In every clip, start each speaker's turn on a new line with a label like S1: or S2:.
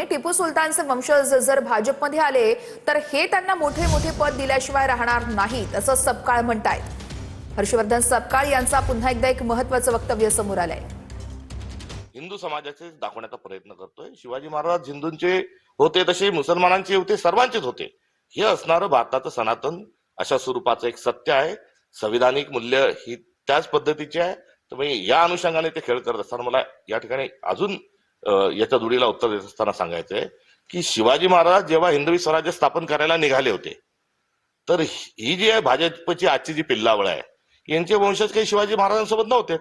S1: टिपू सुलतानचे वंशज जर भाजपमध्ये आले तर हे त्यांना मोठे मोठे पद दिल्याशिवाय राहणार नाहीत असं सपकाळ म्हणतायत। हर्षवर्धन सपकाळ यांचा पुन्हा एकदा एक महत्त्वाचं वक्तव्य समोर आलंय।
S2: हिंदू समाजाचे दाखवण्याचा प्रयत्न करतोय। शिवाजी महाराज हिंदूंचे होते तसे मुसलमानांचे होते, सर्वांचेच होते। हे असणारं भारताचं सनातन अशा स्वरूपाचं एक सत्य आहे। संविधानिक मूल्य ही त्याच पद्धतीची आहे। तर या अनुषंगाने ते खेळ करत असताना मला या ठिकाणी अजून याच्या दुडीला उत्तर देत असताना सांगायचंय की शिवाजी महाराज जेव्हा हिंदवी स्वराज्य स्थापन करायला निघाले होते तर ही जी आहे भाजपची आजची जी पिल्लावळ आहे यांचे वंशज काही शिवाजी महाराजांसोबत नव्हते।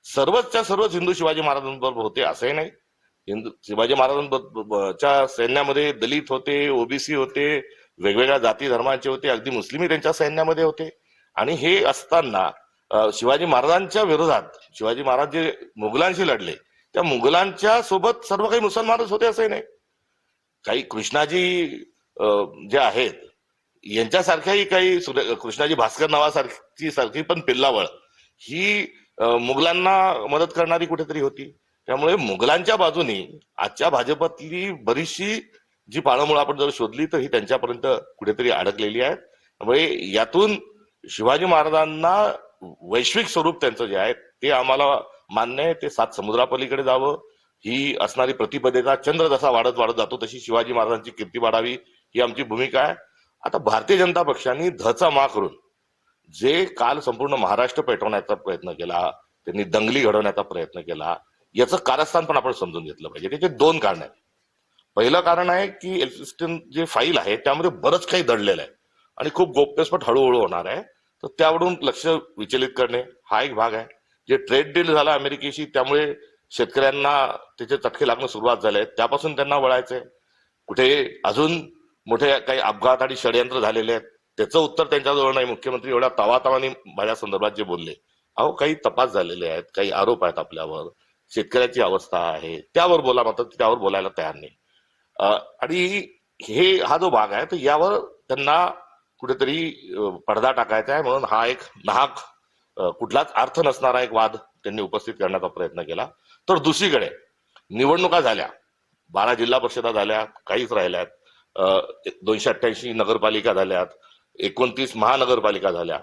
S2: सर्वच्या सर्वच हिंदू शिवाजी महाराजांबरोबर होते असंही नाही। हिंदू शिवाजी महाराजांच्या सैन्यामध्ये दलित होते, ओबीसी होते, वेगवेगळ्या जाती धर्मांचे होते, अगदी मुस्लिमही त्यांच्या सैन्यामध्ये होते। आणि हे असताना शिवाजी महाराजांच्या विरोधात शिवाजी महाराज जे मुघलांशी लढले त्या मुघलांच्या सोबत सर्व काही मुसलमानच होते असंही नाही। काही कृष्णाजी जे आहेत यांच्यासारख्याही काही कृष्णाजी भास्कर नावासारखी पण पिल्लावळ ही मुघलांना मदत करणारी कुठेतरी होती। त्यामुळे मुघलांच्या बाजूनी आजच्या भाजपातली बरीचशी जी पाळंमुळं आपण जर शोधली तर ही त्यांच्यापर्यंत कुठेतरी अडकलेली आहे। त्यामुळे यातून शिवाजी महाराजांना वैश्विक स्वरूप त्यांचं जे आहे ते आम्हाला मान्य आहे। ते 7 समुद्रापलीकडे जावं ही असणारी प्रतिपदेचा चंद्र जसा वाढत वाढत जातो तशी शिवाजी महाराजांची कीर्ती वाढावी ही आमची भूमिका आहे। आता भारतीय जनता पक्षाने धचा मा करून जे काल संपूर्ण महाराष्ट्र पेटवण्याचा प्रयत्न केला, त्यांनी दंगली घडवण्याचा प्रयत्न केला, याचं कारस्थान पण आपण समजून घेतलं पाहिजे। त्याचे 2 कारण आहेत। पहिलं कारण आहे की एल्फिस्टन जे फाईल आहे त्यामध्ये बरंच काही दडलेलं आहे आणि खूप गोप्यस्फोट हळूहळू होणार आहे। तर त्यावरून लक्ष विचलित करणे हा एक भाग आहे। जे ट्रेड डील झालं अमेरिकेशी त्यामुळे शेतकऱ्यांना त्याचे चटके लागणं सुरुवात झाले, त्यापासून त्यांना वळायचंय। कुठे अजून मोठे काही अपघात आणि षडयंत्र झालेले आहेत त्याचं उत्तर त्यांच्याजवळ नाही। मुख्यमंत्री एवढ्या तावातावाने माझ्या संदर्भात जे बोलले, अहो काही तपास झालेले आहेत, काही आरोप आहेत आपल्यावर, शेतकऱ्याची अवस्था आहे त्यावर बोला, मात्र त्यावर बोलायला तयार नाही। आणि हा जो भाग आहे तर यावर त्यांना कुठेतरी पडदा टाकायचा आहे म्हणून हा एक नाहक कुठलाच अर्थ नसणारा एक वाद त्यांनी उपस्थित करण्याचा प्रयत्न केला। तर दुसरीकडे निवडणुका झाल्या, 12 जिल्हा परिषदा झाल्या, काहीच राहिल्यात, 288 नगरपालिका झाल्यात, 29 महानगरपालिका झाल्या।